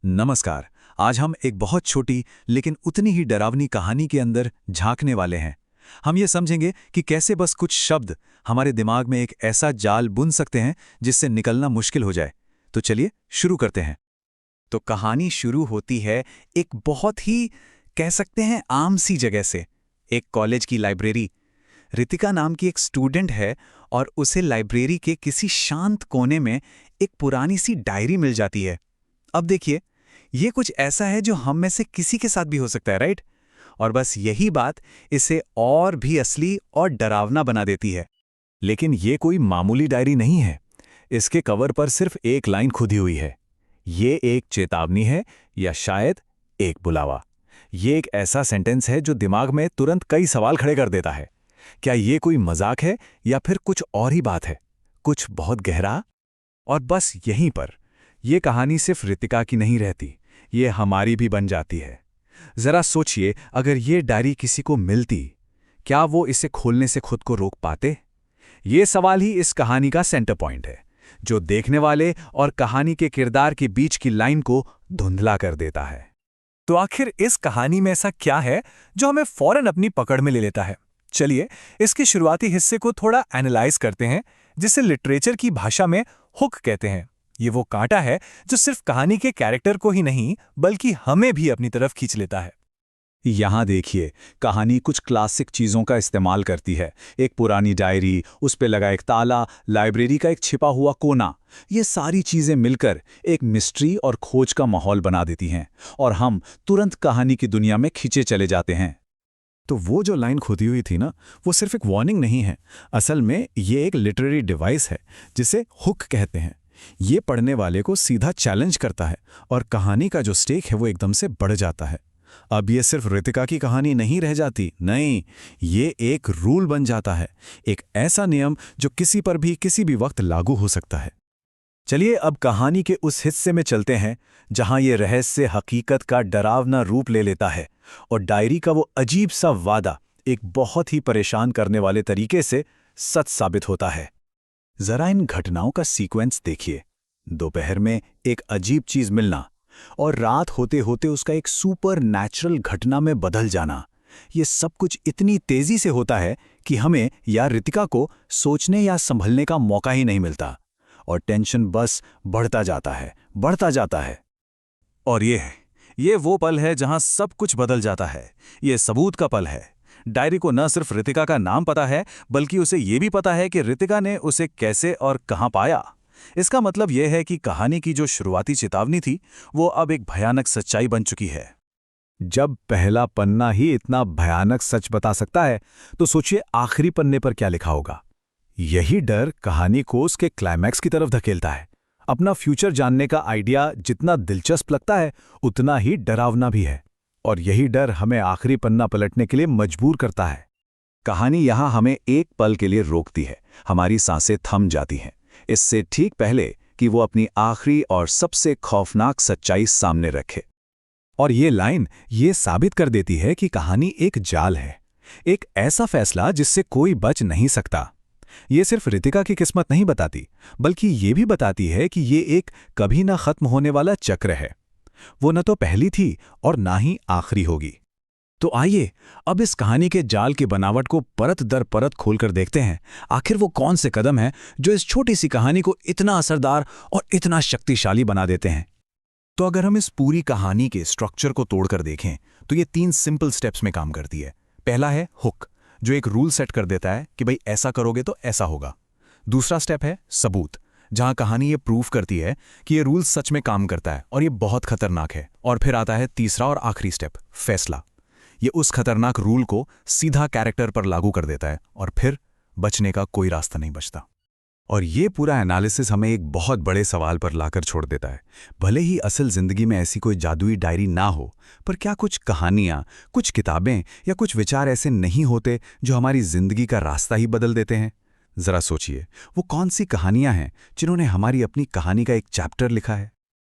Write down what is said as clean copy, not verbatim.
नमस्कार। आज हम एक बहुत छोटी लेकिन उतनी ही डरावनी कहानी के अंदर झांकने वाले हैं। हम ये समझेंगे कि कैसे बस कुछ शब्द हमारे दिमाग में एक ऐसा जाल बुन सकते हैं जिससे निकलना मुश्किल हो जाए। तो चलिए शुरू करते हैं। तो कहानी शुरू होती है एक बहुत ही कह सकते हैं आम सी जगह से, एक कॉलेज की लाइब्रेरी। रितिका नाम की एक स्टूडेंट है और उसे लाइब्रेरी के किसी शांत कोने में एक पुरानी सी डायरी मिल जाती है। अब देखिए, ये कुछ ऐसा है जो हम में से किसी के साथ भी हो सकता है, राइट? और बस यही बात इसे और भी असली और डरावना बना देती है। लेकिन ये कोई मामूली डायरी नहीं है। इसके कवर पर सिर्फ एक लाइन खुदी हुई है। ये एक चेतावनी है या शायद एक बुलावा। ये एक ऐसा सेंटेंस है जो दिमाग में तुरंत कई सवाल खड़े कर देता है। क्या ये कोई मजाक है या फिर कुछ और ही बात है, कुछ बहुत गहरा? और बस यहीं पर ये कहानी सिर्फ रितिका की नहीं रहती, ये हमारी भी बन जाती है। जरा सोचिए, अगर ये डायरी किसी को मिलती, क्या वो इसे खोलने से खुद को रोक पाते? ये सवाल ही इस कहानी का सेंटर पॉइंट है, जो देखने वाले और कहानी के किरदार के बीच की लाइन को धुंधला कर देता है। तो आखिर इस कहानी में ऐसा क्या है जो हमें फौरन अपनी पकड़ में ले लेता है? चलिए इसके शुरुआती हिस्से को थोड़ा एनालाइज करते हैं, जिसे लिटरेचर की भाषा में हुक कहते हैं। ये वो कांटा है जो सिर्फ कहानी के कैरेक्टर को ही नहीं बल्कि हमें भी अपनी तरफ खींच लेता है। यहाँ देखिए, कहानी कुछ क्लासिक चीज़ों का इस्तेमाल करती है। एक पुरानी डायरी, उस पे लगा एक ताला, लाइब्रेरी का एक छिपा हुआ कोना। ये सारी चीज़ें मिलकर एक मिस्ट्री और खोज का माहौल बना देती हैं और हम तुरंत कहानी की दुनिया में खींचे चले जाते हैं। तो वो जो लाइन खुदी हुई थी ना, वो सिर्फ एक वार्निंग नहीं है। असल में ये एक लिटरेरी डिवाइस है जिसे हुक कहते हैं। ये पढ़ने वाले को सीधा चैलेंज करता है और कहानी का जो स्टेक है वो एकदम से बढ़ जाता है। अब ये सिर्फ रितिका की कहानी नहीं रह जाती, नहीं, ये एक रूल बन जाता है, एक ऐसा नियम जो किसी पर भी किसी भी वक्त लागू हो सकता है। चलिए अब कहानी के उस हिस्से में चलते हैं जहां ये रहस्य हकीकत का डरावना रूप ले लेता है और डायरी का वो अजीब सा वादा एक बहुत ही परेशान करने वाले तरीके से सच साबित होता है। जरा इन घटनाओं का सीक्वेंस देखिए। दोपहर में एक अजीब चीज मिलना और रात होते होते उसका एक सुपर नेचुरल घटना में बदल जाना, ये सब कुछ इतनी तेजी से होता है कि हमें या रितिका को सोचने या संभलने का मौका ही नहीं मिलता और टेंशन बस बढ़ता जाता है, बढ़ता जाता है। और ये वो पल है जहां सब कुछ बदल जाता है। ये सबूत का पल है। डायरी को न सिर्फ रितिका का नाम पता है, बल्कि उसे ये भी पता है कि रितिका ने उसे कैसे और कहां पाया। इसका मतलब यह है कि कहानी की जो शुरुआती चेतावनी थी, वो अब एक भयानक सच्चाई बन चुकी है। जब पहला पन्ना ही इतना भयानक सच बता सकता है, तो सोचिए आखिरी पन्ने पर क्या लिखा होगा। यही डर कहानी को उसके क्लाइमैक्स की तरफ धकेलता है। अपना फ्यूचर जानने का आइडिया जितना दिलचस्प लगता है, उतना ही डरावना भी है। और यही डर हमें आखिरी पन्ना पलटने के लिए मजबूर करता है। कहानी यहां हमें एक पल के लिए रोकती है, हमारी सांसें थम जाती हैं, इससे ठीक पहले कि वो अपनी आखिरी और सबसे खौफनाक सच्चाई सामने रखे। और ये लाइन ये साबित कर देती है कि कहानी एक जाल है, एक ऐसा फैसला जिससे कोई बच नहीं सकता। ये सिर्फ रितिका की किस्मत नहीं बताती, बल्कि ये भी बताती है कि ये एक कभी ना खत्म होने वाला चक्र है। वो न तो पहली थी और ना ही आखिरी होगी। तो आइए अब इस कहानी के जाल की बनावट को परत दर परत खोलकर देखते हैं। आखिर वो कौन से कदम हैं जो इस छोटी सी कहानी को इतना असरदार और इतना शक्तिशाली बना देते हैं। तो अगर हम इस पूरी कहानी के स्ट्रक्चर को तोड़कर देखें तो ये 3 सिंपल स्टेप्स में काम करती है। पहला है हुक, जो एक रूल सेट कर देता है कि भाई ऐसा करोगे तो ऐसा होगा। दूसरा स्टेप है सबूत, जहां कहानी ये प्रूफ करती है कि ये रूल सच में काम करता है और ये बहुत खतरनाक है। और फिर आता है तीसरा और आखिरी स्टेप, फैसला। ये उस खतरनाक रूल को सीधा कैरेक्टर पर लागू कर देता है और फिर बचने का कोई रास्ता नहीं बचता। और ये पूरा एनालिसिस हमें एक बहुत बड़े सवाल पर लाकर छोड़ देता है। भले ही असल जिंदगी में ऐसी कोई जादुई डायरी ना हो, पर क्या कुछ कहानियां, कुछ किताबें या कुछ विचार ऐसे नहीं होते जो हमारी जिंदगी का रास्ता ही बदल देते हैं? जरा सोचिए, वो कौन सी कहानियां हैं जिन्होंने हमारी अपनी कहानी का एक चैप्टर लिखा है।